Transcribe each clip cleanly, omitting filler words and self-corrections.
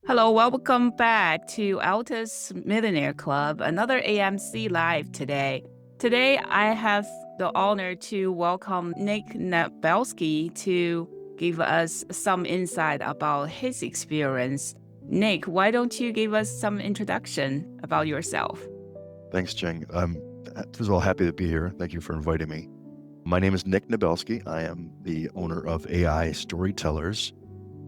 Hello, welcome back to Altus Millionaire Club, another AMC Live today. Today, I have the honor to welcome Nick Nebelsky to give us some insight about his experience. Nick, why don't you give us some introduction about yourself? Thanks, Jing. I'm first of all happy to be here. Thank you for inviting me. My name is Nick Nebelsky. I am the owner of AI Storytellers,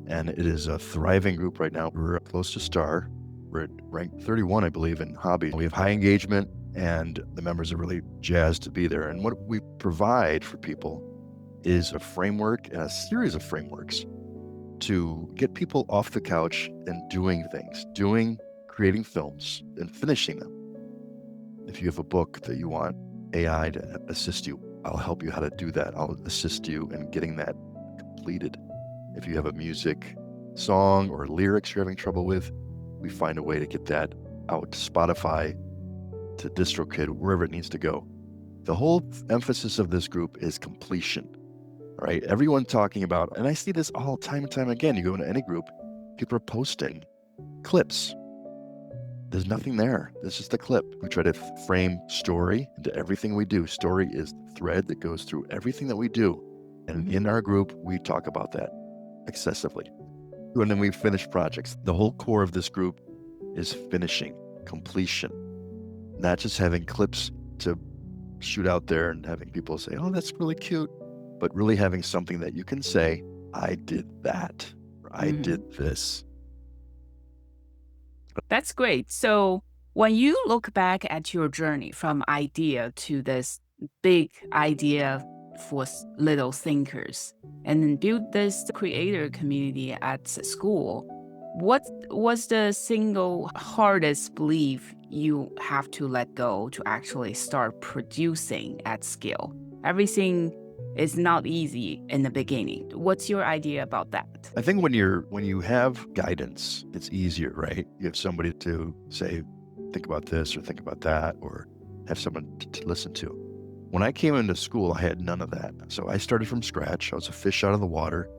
and it is a thriving group right now. We're close to star. We're at rank 31, I believe, in hobby. We have high engagement, and the members are really jazzed to be there. And what we provide for people is a framework and a series of frameworks to get people off the couch and doing things, creating films and finishing them. If you have a book that you want AI to assist you, I'll help you how to do that. I'll assist you in getting that completed. If you have a music song or lyrics you're having trouble with, we find a way to get that out to Spotify, to DistroKid, wherever it needs to go. The whole emphasis of this group is completion, right? Everyone talking about, and I see this all time and time again, you go into any group, people are posting clips. There's nothing there. This is just the clip. We try to frame story into everything we do. Story is the thread that goes through everything that we do. And in our group, we talk about that excessively. And then we finish projects. The whole core of this group is finishing, completion, not just having clips to shoot out there and having people say, oh, that's really cute, but really having something that you can say, I did that, or I did this. That's great. So when you look back at your journey from idea to this big idea for little thinkers and then build this creator community at school, what was the single hardest belief you have to let go to actually start producing at scale? Everything is not easy in the beginning. What's your idea about that? I think when you have guidance, it's easier, right? You have somebody to say, think about this or think about that, or have someone to listen to. When I came into school, I had none of that. So I started from scratch. I was a fish out of the water.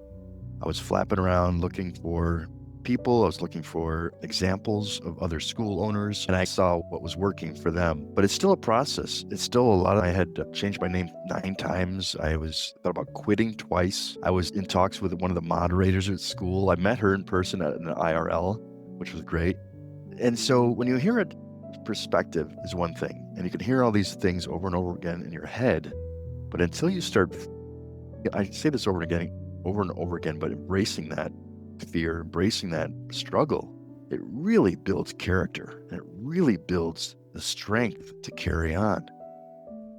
I was flapping around looking for people. I was looking for examples of other school owners, and I saw what was working for them. But it's still a process. It's still a lot. I had changed my name 9 times. I thought about quitting twice. I was in talks with one of the moderators at school. I met her in person at an IRL, which was great. And so when you hear it, perspective is one thing, and you can hear all these things over and over again in your head. But until you start, I say this over and over again, but embracing that fear, embracing that struggle, it really builds character, and it really builds the strength to carry on.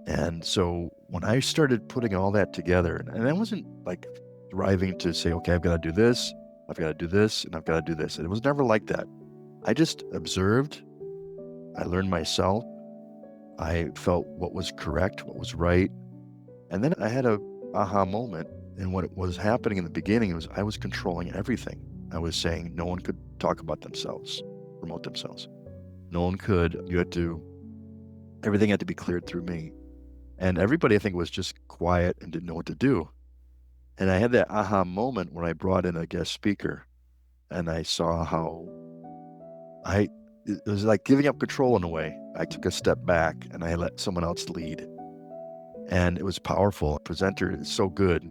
And so when I started putting all that together, and I wasn't like driving to say, okay, I've got to do this, I've got to do this, and I've got to do this. It was never like that. I just observed, I learned myself, I felt what was correct, what was right. And then I had a aha moment. And what was happening in the beginning was I was controlling everything. I was saying no one could talk about themselves, promote themselves. No one could. Everything had to be cleared through me. And everybody, I think, was just quiet and didn't know what to do. And I had that aha moment when I brought in a guest speaker, and I saw how it was like giving up control in a way. I took a step back and I let someone else lead. And it was powerful. The presenter is so good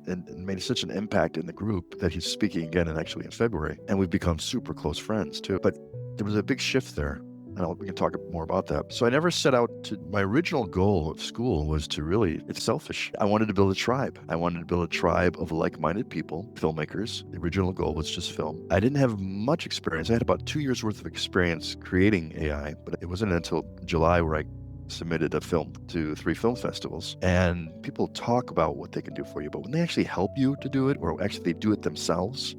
and made such an impact in the group that he's speaking again actually in February. And we've become super close friends too. But there was a big shift there. And we can talk more about that. So I never set out my original goal of school was to really, it's selfish. I wanted to build a tribe. I wanted to build a tribe of like-minded people, filmmakers. The original goal was just film. I didn't have much experience. I had about 2 years worth of experience creating AI, but it wasn't until July where I submitted a film to 3 film festivals. And people talk about what they can do for you, but when they actually help you to do it, or actually they do it themselves,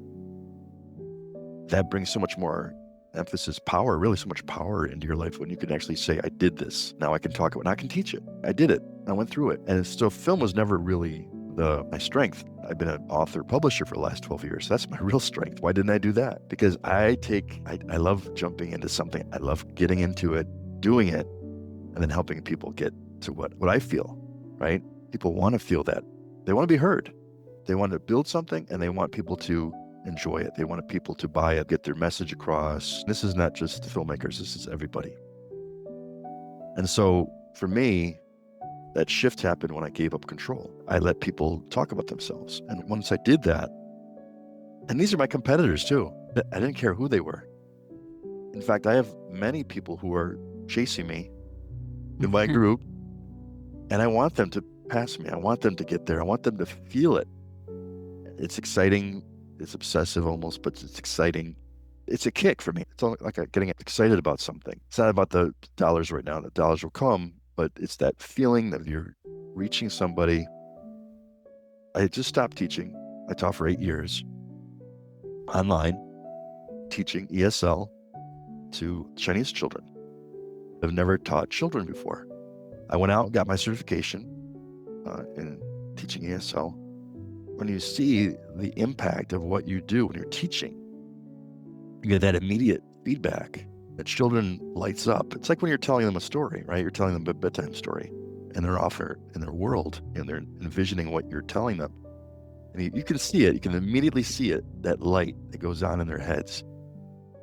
that brings so much more emphasis, power, really so much power into your life when you can actually say, I did this. Now I can talk about it. Now I can teach it. I did it. I went through it. And so film was never really my strength. I've been an author, publisher for the last 12 years. That's my real strength. Why didn't I do that? Because I love jumping into something. I love getting into it, doing it, and then helping people get to what I feel, right? People want to feel that. They want to be heard. They want to build something, and they want people to enjoy it. They wanted people to buy it, get their message across. This is not just the filmmakers, this is everybody. And so for me, that shift happened when I gave up control. I let people talk about themselves. And once I did that, and these are my competitors too, I didn't care who they were. In fact, I have many people who are chasing me in my group, and I want them to pass me. I want them to get there. I want them to feel it. It's exciting. It's obsessive almost, but it's exciting. It's a kick for me. It's like getting excited about something. It's not about the dollars right now. The dollars will come, but it's that feeling that you're reaching somebody. I just stopped teaching. I taught for 8 years online, teaching ESL to Chinese children. I've never taught children before. I went out and got my certification in teaching ESL. When you see the impact of what you do when you're teaching, you get that immediate feedback. The children lights up. It's like when you're telling them a story, right? You're telling them a bedtime story, and they're off in their world, and they're envisioning what you're telling them. And you can see it. You can immediately see it, that light that goes on in their heads.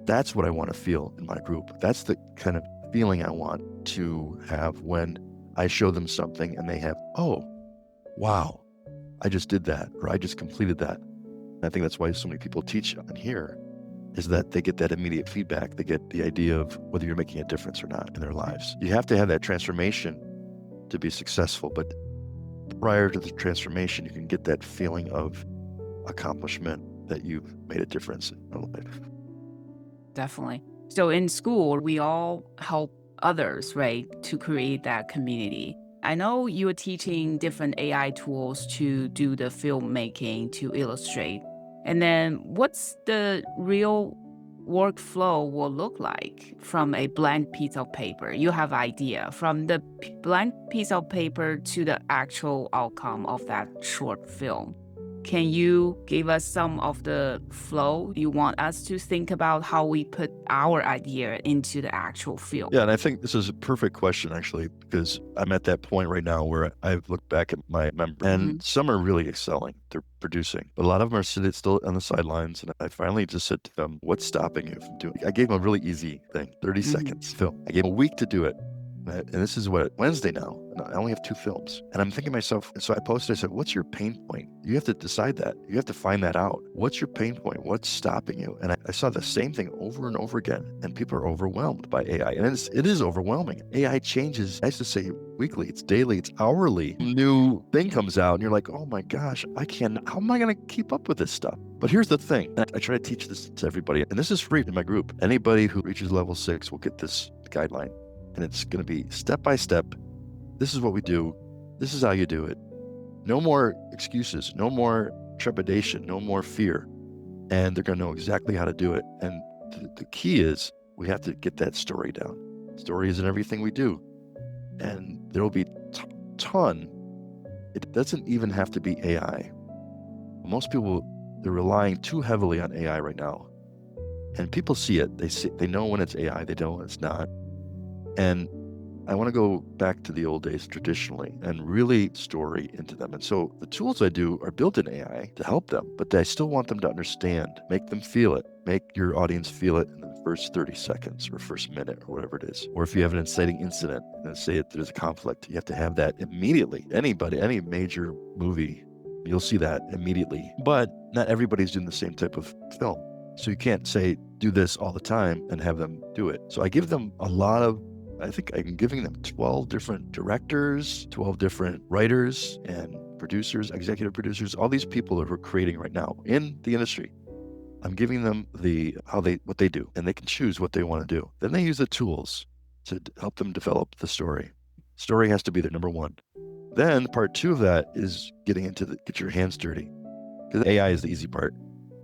That's what I want to feel in my group. That's the kind of feeling I want to have when I show them something and they have, oh, wow, I just did that, or I just completed that. And I think that's why so many people teach on here, is that they get that immediate feedback. They get the idea of whether you're making a difference or not in their lives. You have to have that transformation to be successful, but prior to the transformation, you can get that feeling of accomplishment that you've made a difference in your life. Definitely. So in school, we all help others, right, to create that community. I know you are teaching different AI tools to do the filmmaking, to illustrate. And then what's the real workflow will look like from a blank piece of paper? You have idea from the blank piece of paper to the actual outcome of that short film. Can you give us some of the flow you want us to think about how we put our idea into the actual film? Yeah, and I think this is a perfect question, actually, because I'm at that point right now where I've looked back at my members, and some are really excelling. They're producing, but a lot of them are sitting still on the sidelines. And I finally just said to them, what's stopping you from doing it? I gave them a really easy thing, 30 seconds film. I gave them a week to do it. And this is Wednesday now, and I only have 2 films. And I'm thinking to myself, and so I posted, I said, what's your pain point? You have to decide that. You have to find that out. What's your pain point? What's stopping you? And I saw the same thing over and over again, and people are overwhelmed by AI. And it is overwhelming. AI changes, I used to say weekly, it's daily, it's hourly. New thing comes out, and you're like, oh my gosh, how am I going to keep up with this stuff? But here's the thing. I try to teach this to everybody, and this is free in my group. Anybody who reaches level 6 will get this guideline. And it's going to be step by step. This is what we do. This is how you do it. No more excuses, no more trepidation, no more fear. And they're going to know exactly how to do it. And the key is we have to get that story down. Story is in everything we do. And there will be ton. It doesn't even have to be AI. Most people, they're relying too heavily on AI right now. And people see it. They know when it's AI. They know when it's not. And I want to go back to the old days traditionally and really story into them. And so the tools I do are built in AI to help them, but I still want them to understand, make them feel it, make your audience feel it in the first 30 seconds or first minute or whatever it is. Or if you have an inciting incident and say there's a conflict, you have to have that immediately. Anybody, any major movie, you'll see that immediately. But not everybody's doing the same type of film. So you can't say, do this all the time and have them do it. So I give them I think I'm giving them 12 different directors, 12 different writers and producers, executive producers, all these people that we're creating right now in the industry. I'm giving them what they do, and they can choose what they want to do. Then they use the tools to help them develop the story. Story has to be their number 1. Then part 2 of that is getting into get your hands dirty, because AI is the easy part.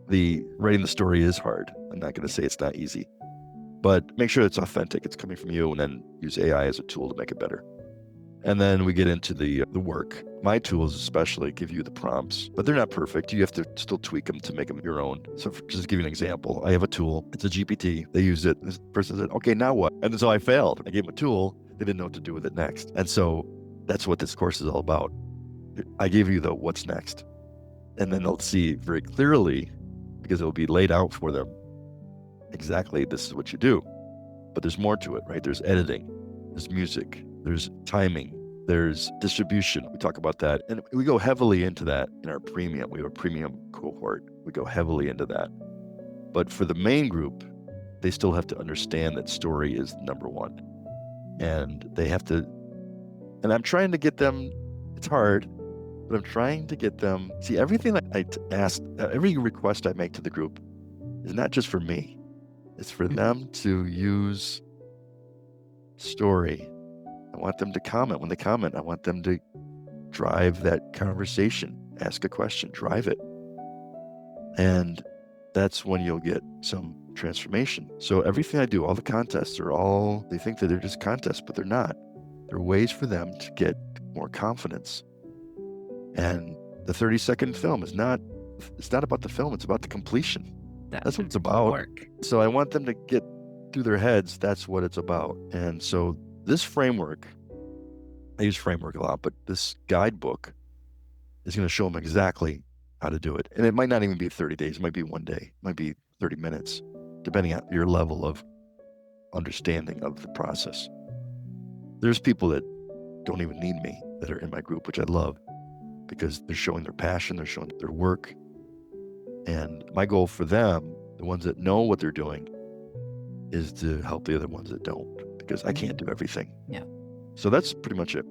The writing the story is hard. I'm not going to say it's not easy. But make sure it's authentic, it's coming from you, and then use AI as a tool to make it better. And then we get into the work. My tools especially give you the prompts, but they're not perfect. You have to still tweak them to make them your own. So just to give you an example, I have a tool, it's a GPT. They used it. This person said, okay, now what? And so I failed. I gave them a tool. They didn't know what to do with it next. And so that's what this course is all about. I gave you the what's next. And then they'll see very clearly because it will be laid out for them. Exactly, this is what you do. But there's more to it, right? There's editing, there's music, there's timing, there's distribution. We talk about that. And we go heavily into that in our premium. We have a premium cohort. We go heavily into that. But for the main group, they still have to understand that story is number one. And they have to, and I'm trying to get them, it's hard, but I'm trying to get them, see, everything that I ask, every request I make to the group is not just for me. It's for them to use story. I want them to comment. When they comment, I want them to drive that conversation, ask a question, drive it. And that's when you'll get some transformation. So everything I do, all the contests they think that they're just contests, but they're not. They're ways for them to get more confidence. And the 30-second film it's not about the film, it's about the completion. That's what it's about. Work. So I want them to get through their heads, that's what it's about. And so this framework, I use framework a lot, but this guidebook is going to show them exactly how to do it. And it might not even be 30 days. It might be one day. It might be 30 minutes, depending on your level of understanding of the process. There's people that don't even need me that are in my group, which I love because they're showing their passion, they're showing their work. And my goal for them, the ones that know what they're doing, is to help the other ones that don't, because I can't do everything. Yeah. So that's pretty much it.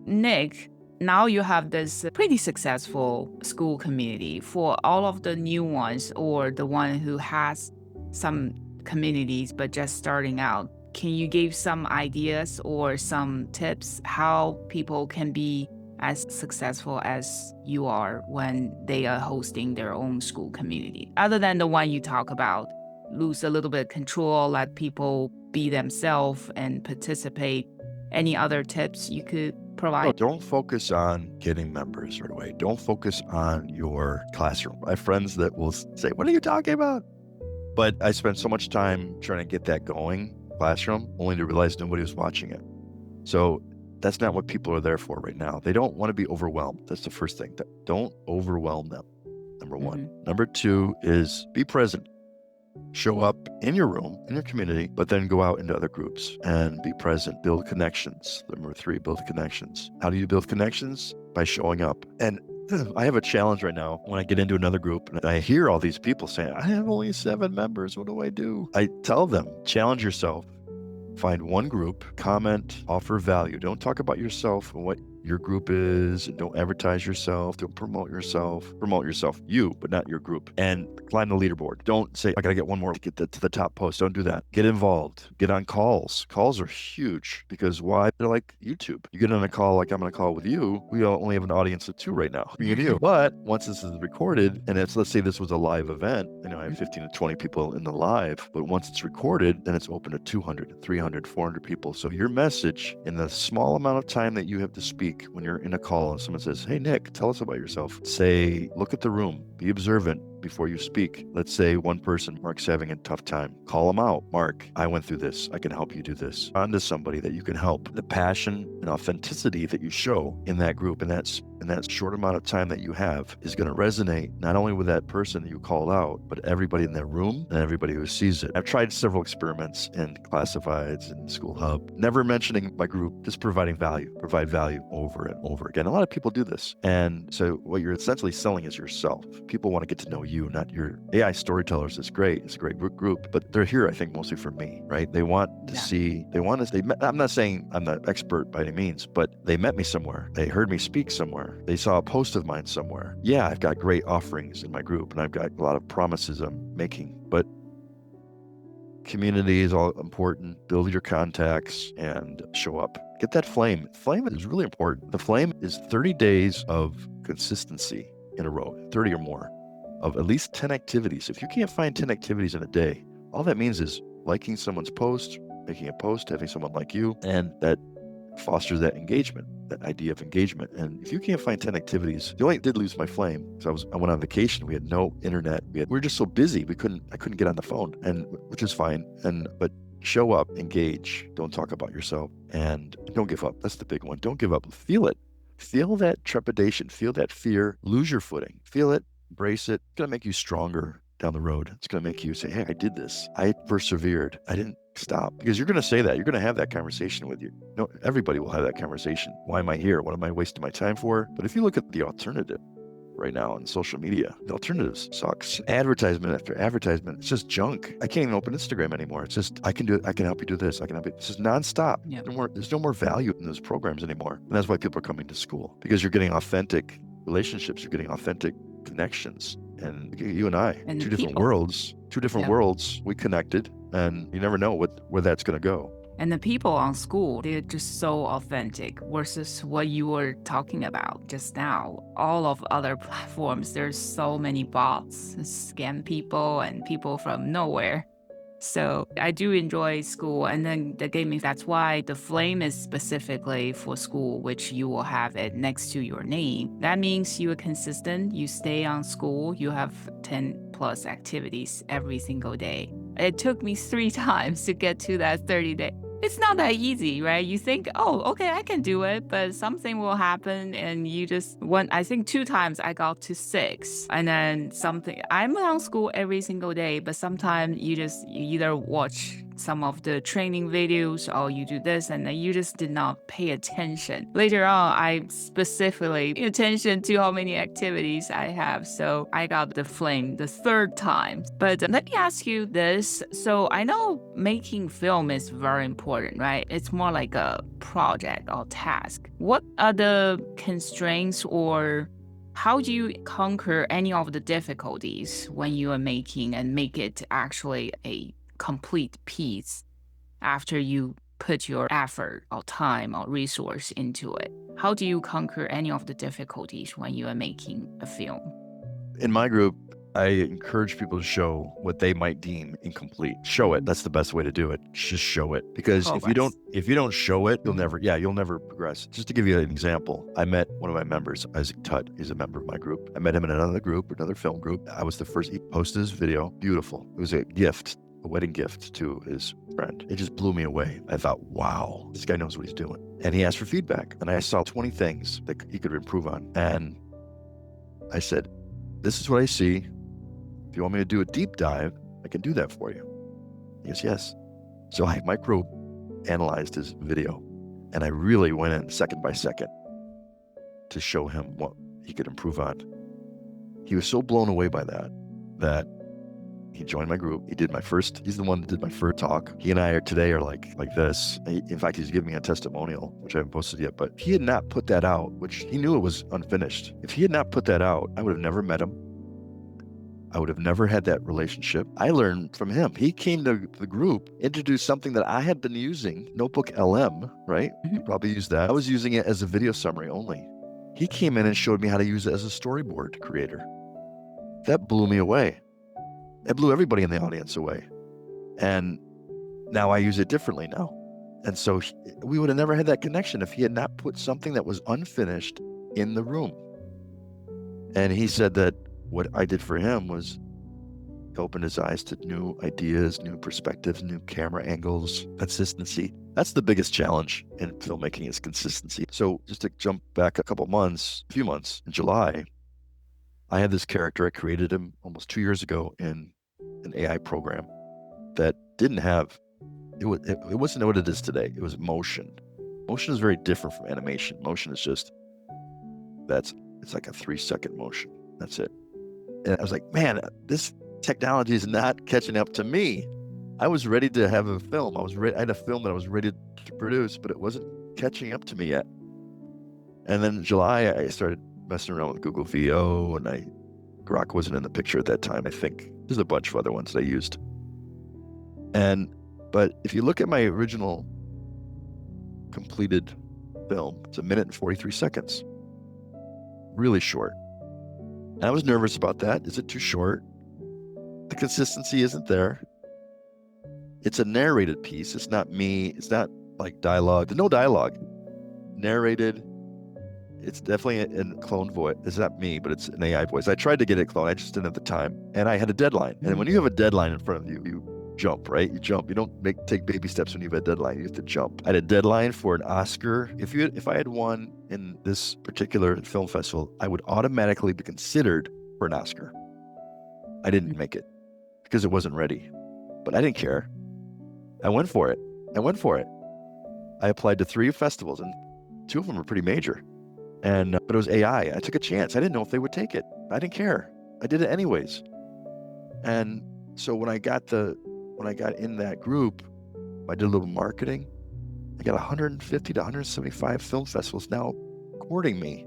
Nick, now you have this pretty successful school community. For all of the new ones or the one who has some communities but just starting out, can you give some ideas or some tips how people can be as successful as you are when they are hosting their own school community? Other than the one you talk about, lose a little bit of control, let people be themselves and participate. Any other tips you could provide? No, don't focus on getting members right away. Don't focus on your classroom. I have friends that will say, what are you talking about? But I spent so much time trying to get that going, classroom, only to realize nobody was watching it. So that's not what people are there for right now. They don't want to be overwhelmed. That's the first thing. Don't overwhelm them, number one. Number two is be present. Show up in your room, in your community, but then go out into other groups and be present, build connections. Number three, build connections. How do you build connections? By showing up. And I have a challenge right now when I get into another group and I hear all these people saying, I have only 7 members. What do I do? I tell them, challenge yourself. Find one group, comment, offer value. Don't talk about yourself and what your group is, and don't advertise yourself. Don't promote yourself. Promote yourself, you, but not your group. And climb the leaderboard. Don't say, I got to get one more to get to the top post. Don't do that. Get involved. Get on calls. Calls are huge because why? They're like YouTube. You get on a call like I'm on a call with you. We only have an audience of 2 right now, me and you. But once this is recorded, and let's say this was a live event, I have 15 to 20 people in the live, but once it's recorded, then it's open to 200, 300, 400 people. So your message in the small amount of time that you have to speak when you're in a call and someone says, hey, Nick, tell us about yourself. Say, look at the room, be observant before you speak. Let's say one person, Mark's having a tough time. Call him out. Mark, I went through this. I can help you do this. On to somebody that you can help. The passion and authenticity that you show in that group in that short amount of time that you have is going to resonate not only with that person that you called out, but everybody in that room and everybody who sees it. I've tried several experiments in Classifieds and School Hub, never mentioning my group, just providing value, provide value over and over again. A lot of people do this. And so what you're essentially selling is yourself. People want to get to know you, not your AI Storytellers. Is great. It's a great group, but they're here, I think, mostly for me, right? They want to see, I'm not saying I'm the expert by any means, but they met me somewhere. They heard me speak somewhere. They saw a post of mine somewhere. Yeah, I've got great offerings in my group and I've got a lot of promises I'm making, but community is all important. Build your contacts and show up. Get that flame. Flame is really important. The flame is 30 days of consistency in a row, 30 or more, of at least 10 activities. If you can't find 10 activities in a day, all that means is liking someone's post, making a post, having someone like you, and that fosters that engagement, that idea of engagement. And if you can't find 10 activities, the only did lose my flame. So I went on vacation. We had no internet. We were just so busy. I couldn't get on the phone, and which is fine. But show up, engage, don't talk about yourself, and don't give up. That's the big one. Don't give up. Feel it. Feel that trepidation, feel that fear, lose your footing, feel it, embrace it. It's going to make you stronger down the road. It's going to make you say, hey, I did this. I persevered. I didn't stop. Because you're going to say that. You're going to have that conversation with you. No, everybody will have that conversation. Why am I here? What am I wasting my time for? But if you look at the alternative right now on social media, the alternative sucks. Advertisement after advertisement, it's just junk. I can't even open Instagram anymore. It's just, I can do it. I can help you do this. I can help you. This is nonstop. Yeah. There's no more value in those programs anymore. And that's why people are coming to school, because you're getting authentic relationships. You're getting authentic connections. And you and I, And two the different people. worlds, we connected, and you never know where that's going to go. And the people on school, they're just so authentic versus what you were talking about just now. All of other platforms, there's so many bots, scam people and people from nowhere. So I do enjoy school. And then the gaming, that's why the flame is specifically for school, which you will have it next to your name. That means you are consistent, you stay on school, you have 10 plus activities every single day. It took me 3 times to get to that 30-day. It's not that easy, right? You think, oh, okay, I can do it, but something will happen and you just I think 2 times I got to 6. And then I'm on school every single day, but sometimes you either watch some of the training videos or you do this and then you just did not pay attention. Later on, I specifically pay attention to how many activities I have. So I got the flame the 3rd time. But let me ask you this. So I know making film is very important, right? It's more like a project or task. What are the constraints, or how do you conquer any of the difficulties when you are making and make it actually a complete piece after you put your effort or time or resource into it? How do you conquer any of the difficulties when you are making a film? In my group, I encourage people to show what they might deem incomplete. Show it. That's the best way to do it. Just show it. Because if you don't show it, you'll never progress. Just to give you an example, I met one of my members, Isaac Tutt. He's a member of my group. I met him in another film group. I was the first. He posted his video. Beautiful. It was a wedding gift to his friend. It just blew me away. I thought, wow, this guy knows what he's doing. And he asked for feedback. And I saw 20 things that he could improve on. And I said, this is what I see. If you want me to do a deep dive, I can do that for you. He goes, yes. So I micro analyzed his video, and I really went in second by second to show him what he could improve on. He was so blown away by that he joined my group. He's the one that did my first talk. He and I are like this. In fact, he's giving me a testimonial, which I haven't posted yet, but he had not put that out, which he knew it was unfinished. If he had not put that out, I would have never met him. I would have never had that relationship. I learned from him. He came to the group, introduced something that I had been using, Notebook LM, right? You probably used that. I was using it as a video summary only. He came in and showed me how to use it as a storyboard creator. That blew me away. It blew everybody in the audience away. And now I use it differently now. And so we would have never had that connection if he had not put something that was unfinished in the room. And he said that what I did for him was open his eyes to new ideas, new perspectives, new camera angles, consistency. That's the biggest challenge in filmmaking, is consistency. So just to jump back a few months, in July, I had this character. I created him almost 2 years ago in an AI program that didn't have, it wasn't what it is today. It was motion. Motion is very different from animation. Motion is just, it's like a 3-second motion. That's it. And I was like, man, this technology is not catching up to me. I was ready to have a film. I had a film that I was ready to produce, but it wasn't catching up to me yet. And then in July, I started messing around with Google VO, and Grok wasn't in the picture at that time, I think. There's a bunch of other ones that I used. But if you look at my original completed film, it's 1 minute and 43 seconds. Really short. And I was nervous about that. Is it too short? The consistency isn't there. It's a narrated piece. It's not me. It's not like dialogue. There's no dialogue. Narrated. It's definitely a cloned voice. It's not me, but it's an AI voice. I tried to get it cloned. I just didn't have the time. And I had a deadline. And when you have a deadline in front of you, you jump, right? You jump. You don't take baby steps when you have a deadline. You have to jump. I had a deadline for an Oscar. If I had won in this particular film festival, I would automatically be considered for an Oscar. I didn't make it because it wasn't ready, but I didn't care. I went for it. I applied to 3 festivals, and 2 of them were pretty major. But it was AI. I took a chance. I didn't know if they would take it. I didn't care. I did it anyways. And so when I got in that group, I did a little marketing. I got 150 to 175 film festivals now courting me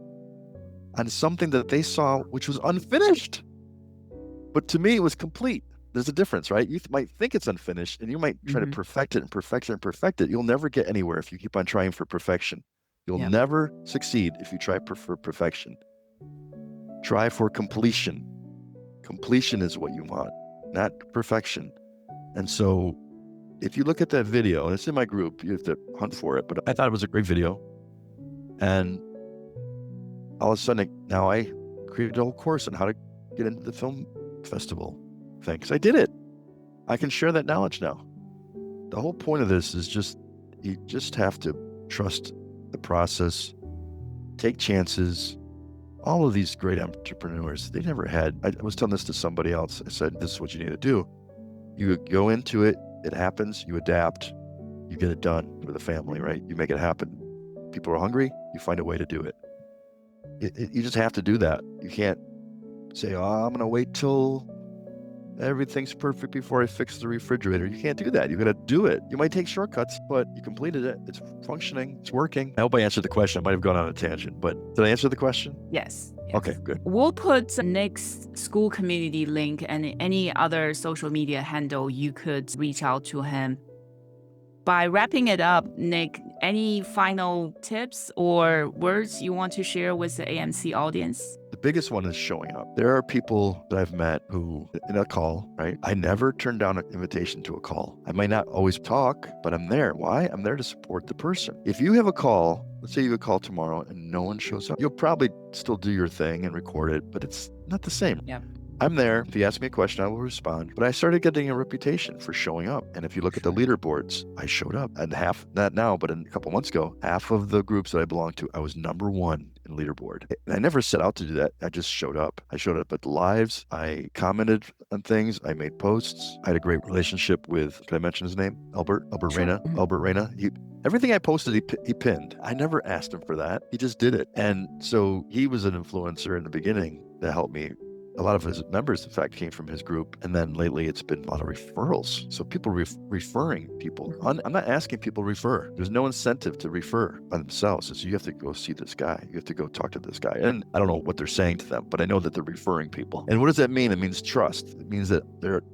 on something that they saw, which was unfinished. But to me, it was complete. There's a difference, right? You might think it's unfinished, and you might try to perfect it and perfect it and perfect it. You'll never get anywhere if you keep on trying for perfection. You'll never succeed if you try for perfection. Try for completion. Completion is what you want, not perfection. And so if you look at that video, and it's in my group, you have to hunt for it, but I thought it was a great video. And all of a sudden, now I created a whole course on how to get into the film festival thing, because I did it. I can share that knowledge now. The whole point of this is you just have to trust the process, take chances. All of these great entrepreneurs, they never had, I was telling this to somebody else. I said, this is what you need to do. You go into it, it happens, you adapt, you get it done with a family, right? You make it happen. People are hungry, you find a way to do it. You just have to do that. You can't say, oh, I'm going to wait till everything's perfect before I fix the refrigerator. You can't do that. You got to do it. You might take shortcuts, but you completed it. It's functioning. It's working. I hope I answered the question. I might have gone on a tangent, but did I answer the question? Yes. Okay, good. We'll put Nick's school community link and any other social media handle you could reach out to him. By wrapping it up, Nick, any final tips or words you want to share with the AMC audience? The biggest one is showing up. There are people that I've met who, in a call, right? I never turn down an invitation to a call. I might not always talk, but I'm there. Why? I'm there to support the person. If you have a call, let's say you have a call tomorrow and no one shows up, you'll probably still do your thing and record it, but it's not the same. Yeah. I'm there. If you ask me a question, I will respond. But I started getting a reputation for showing up. And if you look at the leaderboards, I showed up. And half, not now, but a couple months ago, half of the groups that I belonged to, I was #1 in leaderboard. And I never set out to do that. I just showed up. I showed up at the lives. I commented on things. I made posts. I had a great relationship with, can I mention his name? Albert Reyna. Albert Reyna. Everything I posted, he pinned. I never asked him for that. He just did it. And so he was an influencer in the beginning that helped me. A lot of his members, in fact, came from his group. And then lately it's been a lot of referrals. So people referring people. I'm not asking people to refer. There's no incentive to refer by themselves. It's you have to go see this guy. You have to go talk to this guy. And I don't know what they're saying to them, but I know that they're referring people. And what does that mean? It means trust. It means that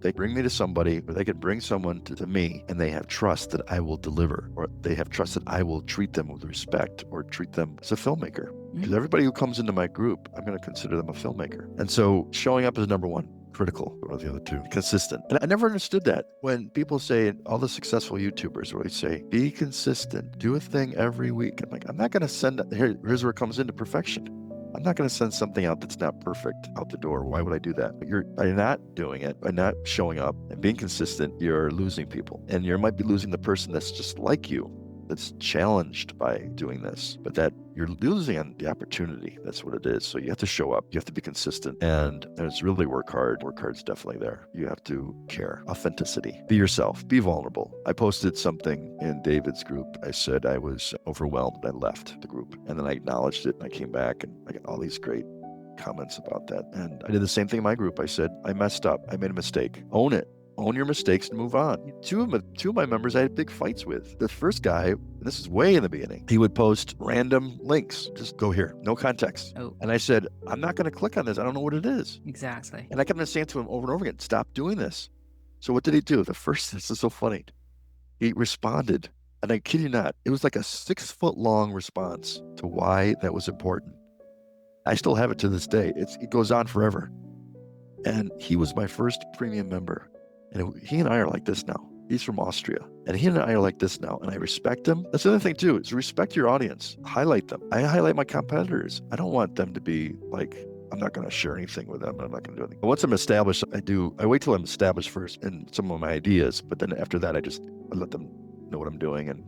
they bring me to somebody, or they can bring someone to me, and they have trust that I will deliver, or they have trust that I will treat them with respect or treat them as a filmmaker. Because everybody who comes into my group, I'm going to consider them a filmmaker. And so showing up is #1, critical, or the other 2, consistent. And I never understood that. When people say, all the successful YouTubers always say, be consistent, do a thing every week. I'm like, I'm not going to send, here's where it comes into perfection. I'm not going to send something out that's not perfect out the door. Why would I do that? But by not doing it, by not showing up and being consistent, you're losing people. And you might be losing the person that's just like you, that's challenged by doing this, but that you're losing on the opportunity. That's what it is. So you have to show up. You have to be consistent, and it's really work hard. Work hard's definitely there. You have to care. Authenticity. Be yourself. Be vulnerable. I posted something in David's group. I said I was overwhelmed. I left the group, and then I acknowledged it, and I came back, and I got all these great comments about that. And I did the same thing in my group. I said, I messed up. I made a mistake. Own it. Own your mistakes and move on. Two of my members I had big fights with. The first guy, and this is way in the beginning, he would post random links. Just go here, no context. Oh. And I said, I'm not going to click on this. I don't know what it is. Exactly. And I kept on saying to him over and over again, stop doing this. So what did he do? This is so funny. He responded, and I kid you not, it was like a 6-foot-long response to why that was important. I still have it to this day. It goes on forever. And he was my first premium member. And he and I are like this now. He's from Austria. And he and I are like this now. And I respect him. That's the other thing too, is respect your audience. Highlight them. I highlight my competitors. I don't want them to be like, I'm not going to share anything with them. I'm not going to do anything. Once I'm established, I wait till I'm established first in some of my ideas. But then after that, I let them know what I'm doing. And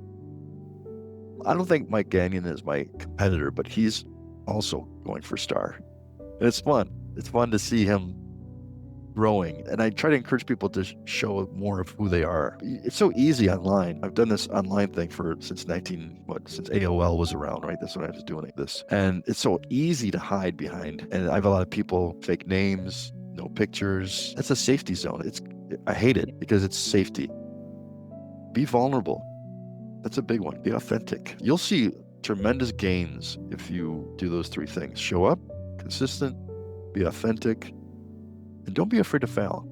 I don't think Mike Gagnon is my competitor, but he's also going for star. And it's fun. It's fun to see him growing. And I try to encourage people to show more of who they are. It's so easy online. I've done this online thing since AOL was around, right? That's when I was doing this. And it's so easy to hide behind. And I have a lot of people, fake names, no pictures. That's a safety zone. I hate it because it's safety. Be vulnerable. That's a big one. Be authentic. You'll see tremendous gains if you do those three things. Show up, consistent, be authentic, and don't be afraid to fail.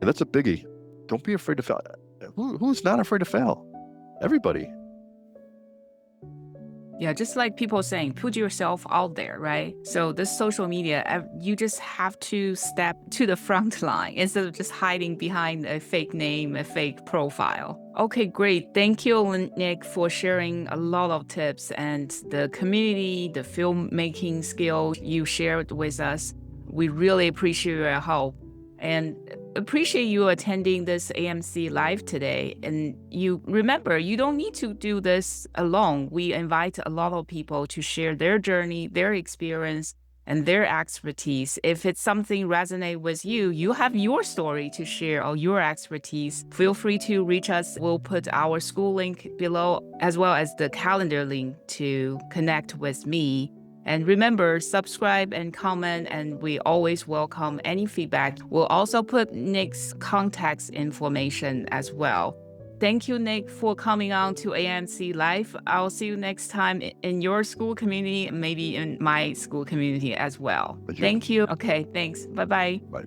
And that's a biggie. Don't be afraid to fail. Who's not afraid to fail? Everybody. Yeah, just like people saying, put yourself out there, right? So this social media, you just have to step to the front line instead of just hiding behind a fake name, a fake profile. Okay, great. Thank you, Nick, for sharing a lot of tips and the community, the filmmaking skill you shared with us. We really appreciate your help and appreciate you attending this AMC Live today. And you remember, you don't need to do this alone. We invite a lot of people to share their journey, their experience, and their expertise. If it's something resonate with you, you have your story to share or your expertise, feel free to reach us. We'll put our school link below, as well as the calendar link to connect with me. And remember, subscribe and comment, and we always welcome any feedback. We'll also put Nick's contact information as well. Thank you, Nick, for coming on to AMC Live. I'll see you next time in your school community, maybe in my school community as well. Thank you. Thank you. Okay, thanks. Bye-bye. Bye.